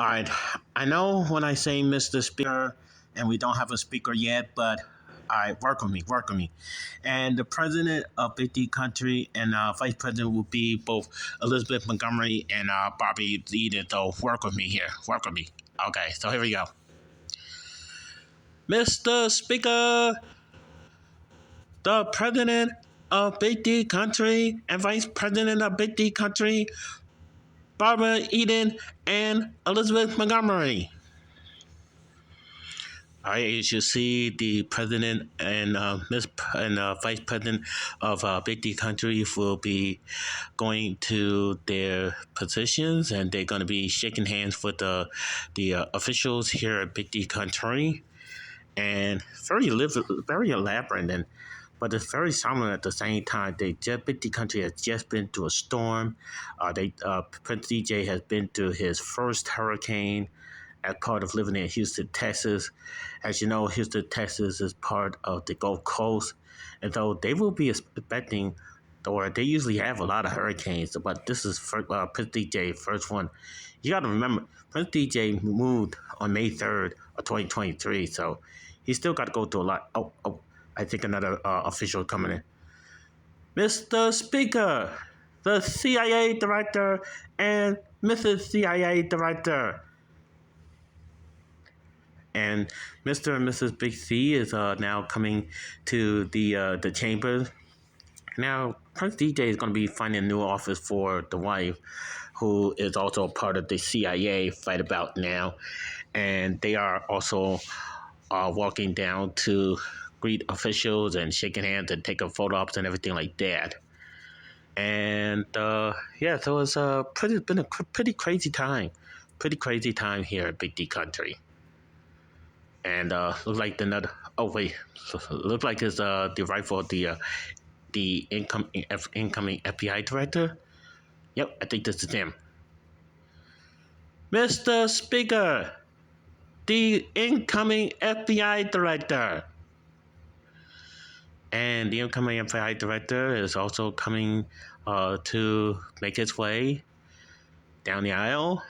All right. I know when I say Mr. Speaker, and we don't have a speaker yet, but all right, work with me, work with me. And the president of Big D Country and vice president will be both Elizabeth Montgomery and Bobby Eden. So work with me here, work with me. Okay, so here we go. Mr. Speaker, the president of Big D Country and vice president of Big D Country, Barbara Eden and Elizabeth Montgomery. All right, as you see, the president and vice president of Big D Country will be going to their positions, and they're going to be shaking hands with the officials here at Big D Country, and very elaborate, but it's very solemn at the same time. Big D Country has just been through a storm. Prince DJ has been through his first hurricane as part of living in Houston, Texas. As you know, Houston, Texas is part of the Gulf Coast, and so they will be expecting, or they usually have a lot of hurricanes, but this is Prince DJ first one. You got to remember, Prince DJ moved on May 3rd of 2023, so he still got to go through a lot. I think another official coming in. Mr. Speaker, the CIA Director and Mrs. CIA Director. And Mr. and Mrs. Big C is now coming to the chamber. Now, Prince DJ is going to be finding a new office for the wife, who is also part of the CIA right about now. And they are also walking down to greet officials and shaking hands and taking photo ops and everything like that. And so it's been a pretty crazy time here at Big D Country. And looks like looks like it's the rifle of the incoming FBI director. Yep, I think this is him. Mr. Speaker, the incoming FBI director. And the incoming FBI director is also coming to make his way down the aisle.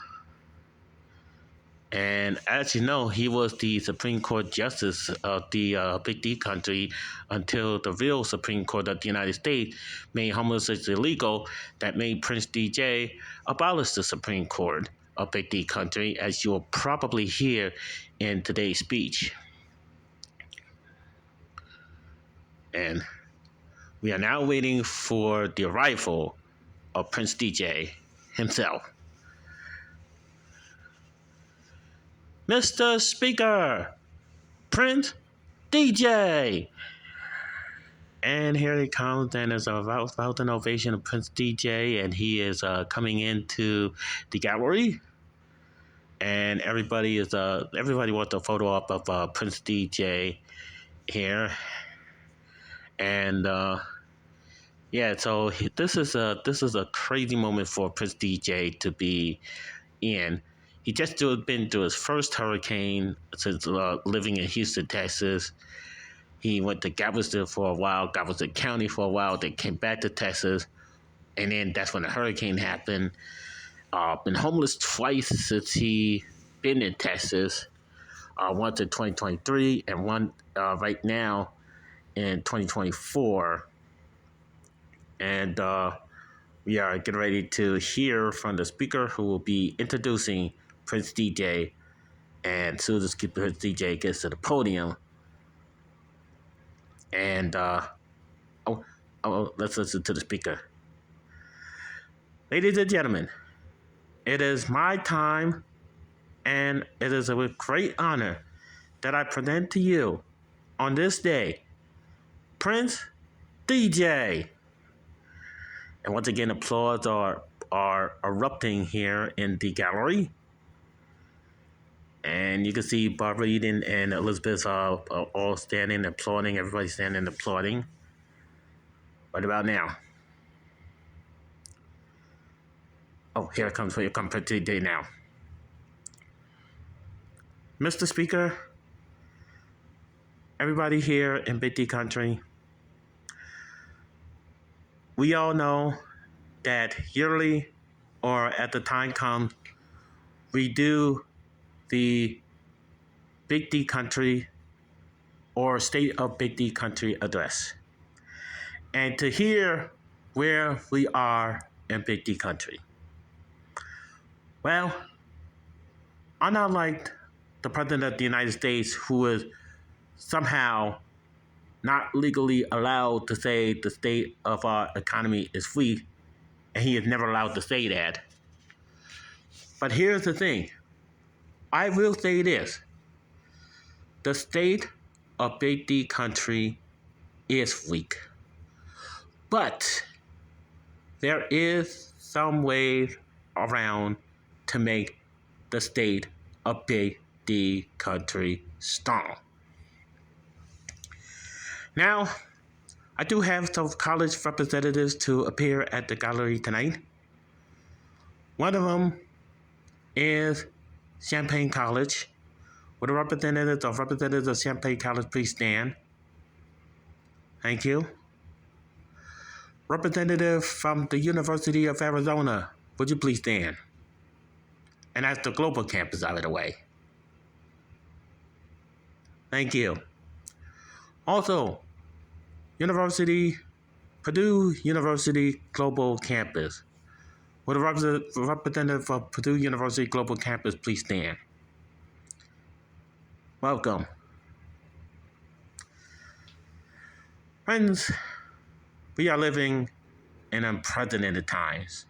And as you know, he was the Supreme Court Justice of the Big D Country until the real Supreme Court of the United States made homosexuality illegal. That made Prince DJ abolish the Supreme Court of Big D Country, as you'll probably hear in today's speech. And we are now waiting for the arrival of Prince DJ himself. Mr. Speaker, Prince DJ. And here he comes, and there's a an ovation of Prince DJ, and he is coming into the gallery. And everybody wants a photo op of Prince DJ here. And so this is a crazy moment for Prince DJ to be in. He just been through his first hurricane since living in Houston, Texas. He went to Galveston for a while, Galveston County for a while, then came back to Texas, and then that's when the hurricane happened. Been homeless twice since he been in Texas. Once in 2023 and one right now in 2024. And we are getting ready to hear from the speaker, who will be introducing Prince DJ, and as soon as Prince DJ gets to the podium, and let's listen to the speaker. Ladies and gentlemen, it is my time, and it is a great honor that I present to you on this day, Prince DJ. And once again, applause are erupting here in the gallery. And you can see Barbara Eden and Elizabeth all standing, applauding. Everybody standing, applauding. What about now? Oh, here comes today now. Mr. Speaker, everybody here in Big D Country, we all know that yearly, or at the time comes, we do the Big D Country or State of Big D Country address. And to hear where we are in Big D Country. Well, I'm not like the President of the United States who is somehow not legally allowed to say the state of our economy is weak, and he is never allowed to say that. But here's the thing. I will say this. The state of Big D Country is weak. But there is some ways around to make the state of Big D Country strong. Now, I do have some college representatives to appear at the gallery tonight. One of them is Champaign College. Would the representatives of Champaign College please stand? Thank you. Representative from the University of Arizona, would you please stand? And that's the global campus out of the way. Thank you. Also, Purdue University Global Campus. Would the representative of Purdue University Global Campus please stand? Welcome. Friends, we are living in unprecedented times.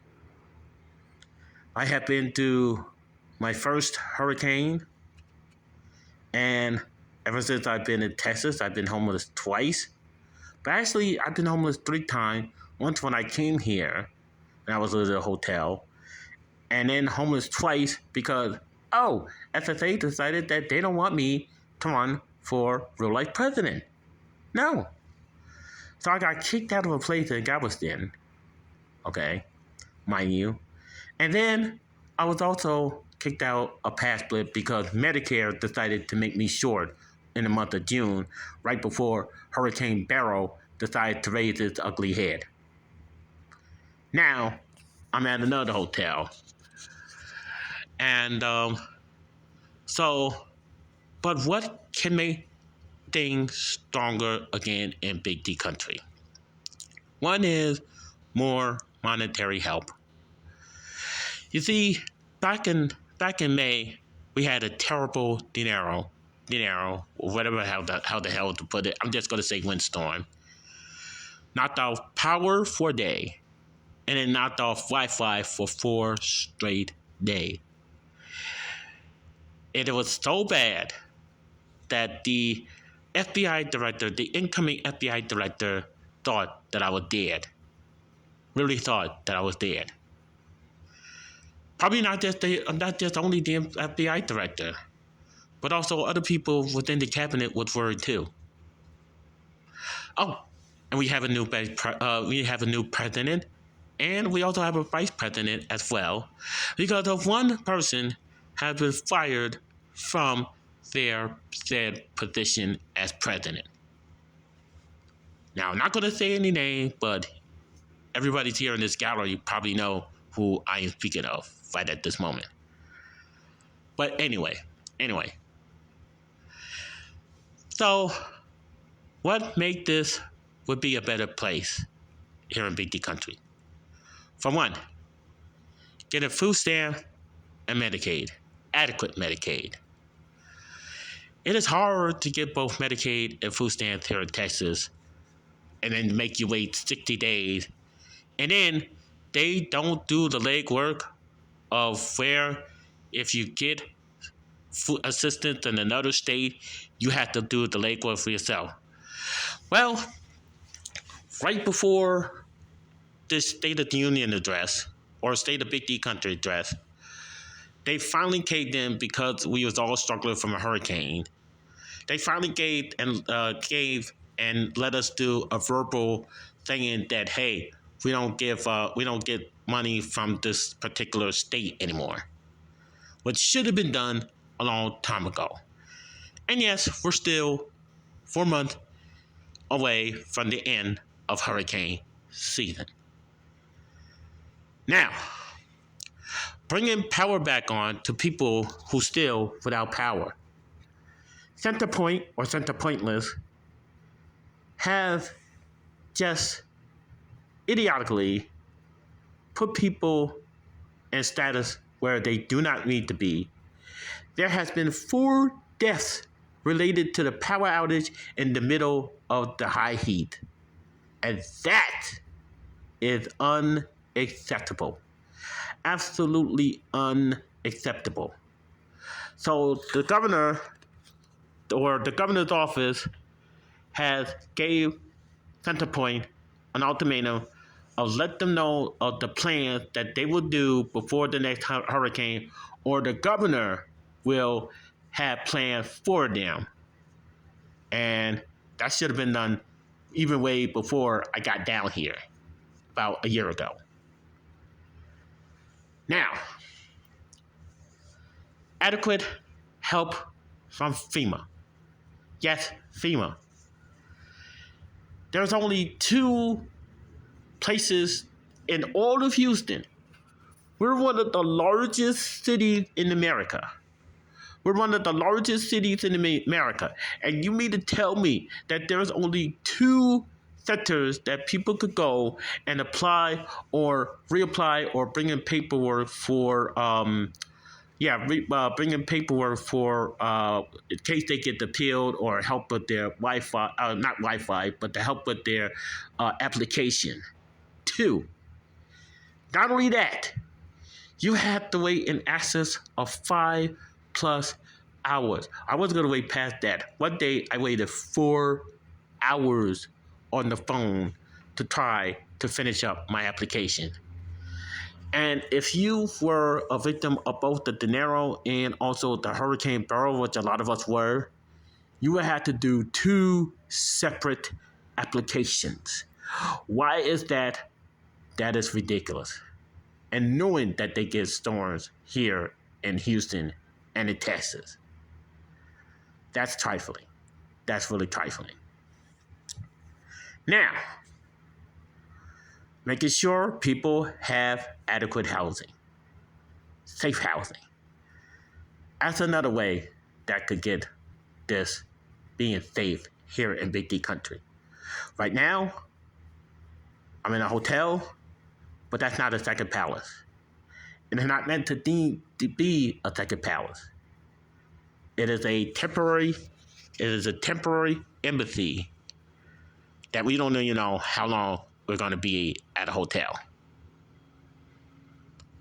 I have been through my first hurricane, and ever since I've been in Texas, I've been homeless twice. But actually, I've been homeless 3 times. Once when I came here, and I was living in a hotel, and then homeless twice because, SSA decided that they don't want me to run for real-life president. No. So I got kicked out of a place in Galveston, okay, mind you. And then I was also kicked out of PassSplit because Medicare decided to make me short in the month of June, right before Hurricane Beryl decided to raise its ugly head. Now, I'm at another hotel. And but what can make things stronger again in Big D Country? One is more monetary help. You see, back in May, we had a terrible dinero, whatever how the hell to put it. I'm just gonna say windstorm. Knocked off power for a day, and then knocked off Wi-Fi for 4 straight days. And it was so bad that the FBI director, the incoming FBI director, thought that I was dead. Really thought that I was dead. Probably not just only the FBI director, but also other people within the cabinet was worried too. Oh, and we have a new president, and we also have a vice president as well, because of one person has been fired from their said position as president. Now, I'm not going to say any name, but everybody's here in this gallery probably know who I am speaking of right at this moment. But anyway. So, what make this would be a better place here in Big D Country? For one, get a food stamp and Medicaid, adequate Medicaid. It is hard to get both Medicaid and food stamps here in Texas, and then make you wait 60 days. And then they don't do the legwork of where if you get food assistance in another state, you have to do the legwork for yourself. Well, right before this State of the Union address, or State of Big D Country address, they finally caved in because we was all struggling from a hurricane. They finally gave and let us do a verbal saying that, hey, we don't get money from this particular state anymore, which should have been done a long time ago. And yes, we're still 4 months away from the end of hurricane season. Now, bringing power back on to people who still without power. Centerpoint or Center Pointless have just idiotically put people in status where they do not need to be. There has been 4 deaths related to the power outage in the middle of the high heat. And that is unacceptable. Absolutely unacceptable. So the governor or the governor's office has gave Centerpoint an ultimatum of let them know of the plans that they will do before the next hurricane, or the governor will have plans for them. And that should have been done even way before I got down here, about a year ago. Now, adequate help from FEMA. Yes, FEMA. There's only 2 places in all of Houston. We're one of the largest cities in America. We're one of the largest cities in America. And you mean to tell me that there's only 2 centers that people could go and apply or reapply or bring in paperwork for bringing paperwork for in case they get appealed or help with their Wi-Fi, not Wi-Fi, but to help with their application. 2. Not only that, you have to wait in excess of 5+ hours. I wasn't going to wait past that. One day I waited 4 hours on the phone to try to finish up my application. And if you were a victim of both the De Niro and also the Hurricane Beryl, which a lot of us were, you would have to do 2 separate applications. Why is that? That is ridiculous. And knowing that they get storms here in Houston and in Texas, that's trifling. That's really trifling. Now, making sure people have adequate housing, safe housing. That's another way that could get this being safe here in Big D country. Right now, I'm in a hotel, but that's not a second palace. It is not meant to be a second palace. It is a temporary embassy that we don't know how long we're going to be at a hotel.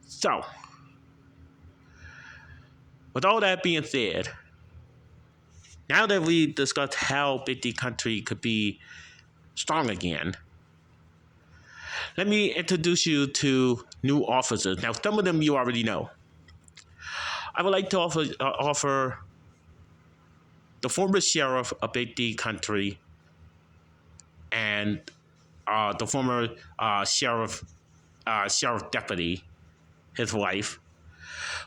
So, with all that being said, now that we discussed how Big D country could be strong again, let me introduce you to new officers. Now, some of them you already know. I would like to offer the former sheriff of Big D country and the former sheriff deputy, his wife.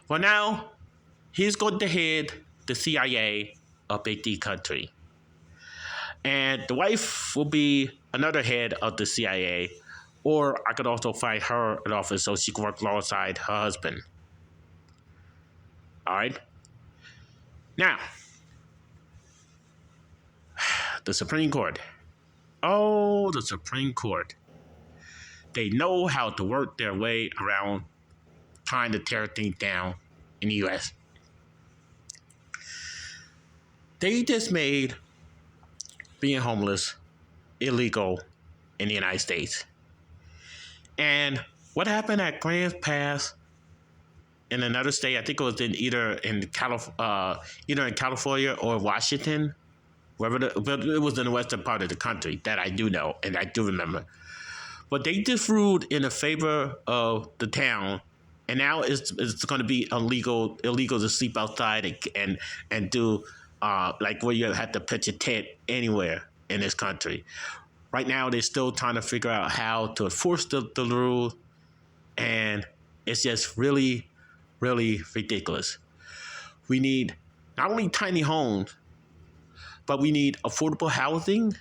Well, now he's going to head the CIA of Big D country. And the wife will be another head of the CIA, or I could also find her an office so she can work alongside her husband. All right? Now, the Supreme Court. Oh, the Supreme Court. They know how to work their way around trying to tear things down in the U.S. They just made being homeless illegal in the United States. And what happened at Grants Pass in another state, I think it was either in California or Washington, but it was in the western part of the country, that I do know and I do remember. But they just ruled in favor of the town, and now it's going to be illegal to sleep outside and do like where you have to pitch a tent anywhere in this country. Right now, they're still trying to figure out how to enforce the rule, and it's just really, really ridiculous. We need not only tiny homes, but we need affordable housing,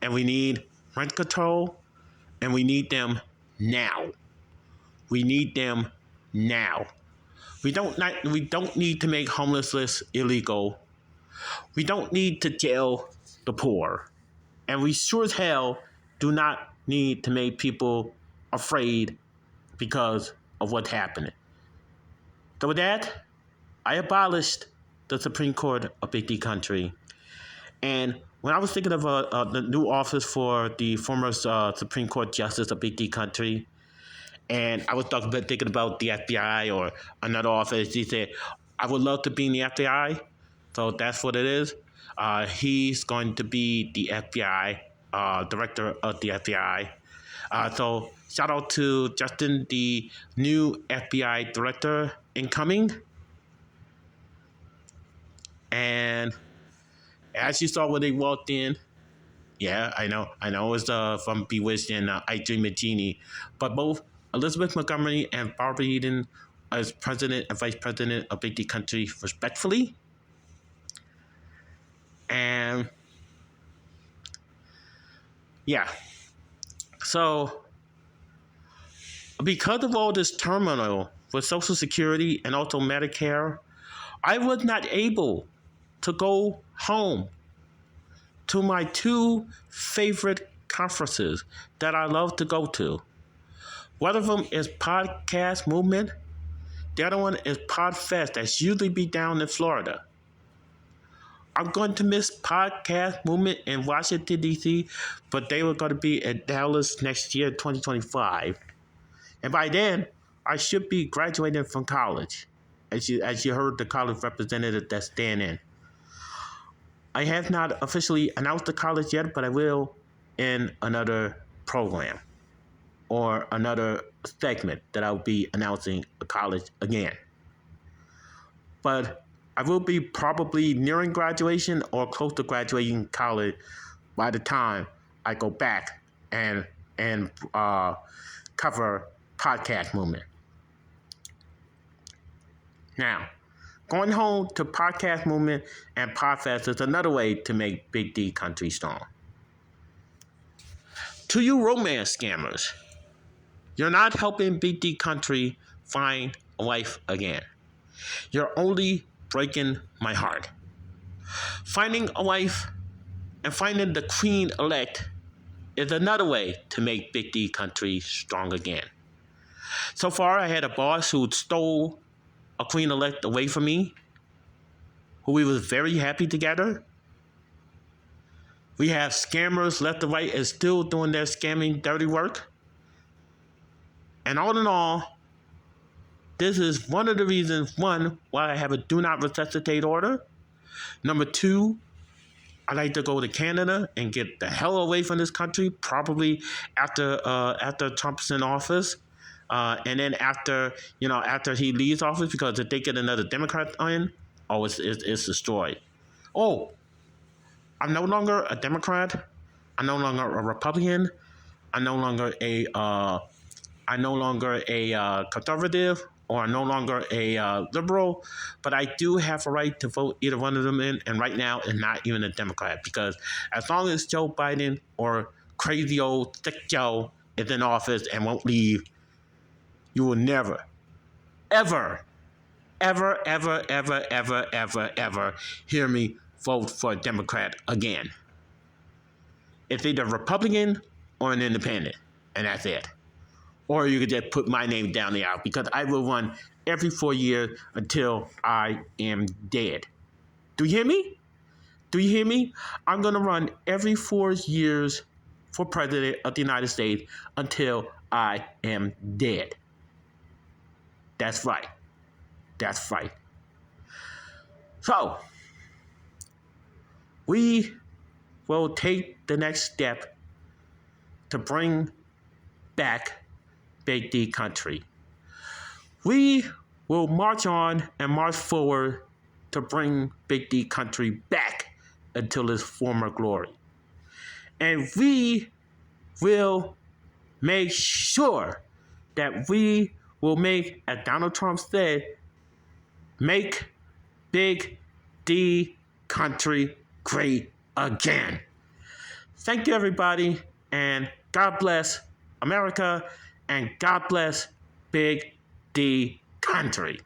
and we need rent control, and we need them now. We need them now. We don't need to make homelessness illegal. We don't need to jail the poor. And we sure as hell do not need to make people afraid because of what's happening. So with that, I abolished the Supreme Court of Big D Country. And when I was thinking of the new office for the former Supreme Court Justice of Big D Country, and I was thinking about the FBI or another office, he said, I would love to be in the FBI. So that's what it is. He's going to be the FBI, director of the FBI. So shout out to Justin, the new FBI director incoming. And as you saw when they walked in, yeah, I know it's from Bewitched and I Dream a Genie, but both Elizabeth Montgomery and Barbara Eden as president and vice president of Big D Country, respectfully. And yeah, so because of all this turmoil with Social Security and also Medicare, I was not able to go home to my two favorite conferences that I love to go to. One of them is Podcast Movement. The other one is Podfest. That's usually be down in Florida. I'm going to miss Podcast Movement in Washington, D.C., but they were going to be at Dallas next year, 2025. And by then, I should be graduating from college, as you heard the college representative that's staying in. I have not officially announced the college yet, but I will in another program or another segment that I'll be announcing a college again. But I will be probably nearing graduation or close to graduating college by the time I go back and cover Podcast Movement. Now, going home to Podcast Movement and Podfest is another way to make Big D Country strong. To you romance scammers, you're not helping Big D Country find a wife again. You're only breaking my heart. Finding a wife and finding the queen-elect is another way to make Big D Country strong again. So far, I had a boss who stole a queen-elect away from me, who we was very happy together. We have scammers left and right and still doing their scamming dirty work. And all in all, this is one of the reasons, one, why I have a do not resuscitate order. Number two, I like to go to Canada and get the hell away from this country, probably after Trump's in office. And then after he leaves office, because if they get another Democrat in, it's destroyed. Oh, I'm no longer a Democrat. I'm no longer a Republican. I'm no longer a conservative, or I'm no longer a liberal. But I do have a right to vote either one of them in. And right now, it's not even a Democrat, because as long as Joe Biden or crazy old sick Joe is in office and won't leave, you will never, ever, ever, ever, ever, ever, ever, ever hear me vote for a Democrat again. It's either Republican or an independent, and that's it. Or you could just put my name down the aisle, because I will run every 4 years until I am dead. Do you hear me? Do you hear me? I'm going to run every 4 years for president of the United States until I am dead. That's right. That's right. So, we will take the next step to bring back Big D Country. We will march on and march forward to bring Big D Country back until its former glory. And we will make sure that we will make, as Donald Trump said, make Big D Country great again. Thank you, everybody, and God bless America, and God bless Big the country.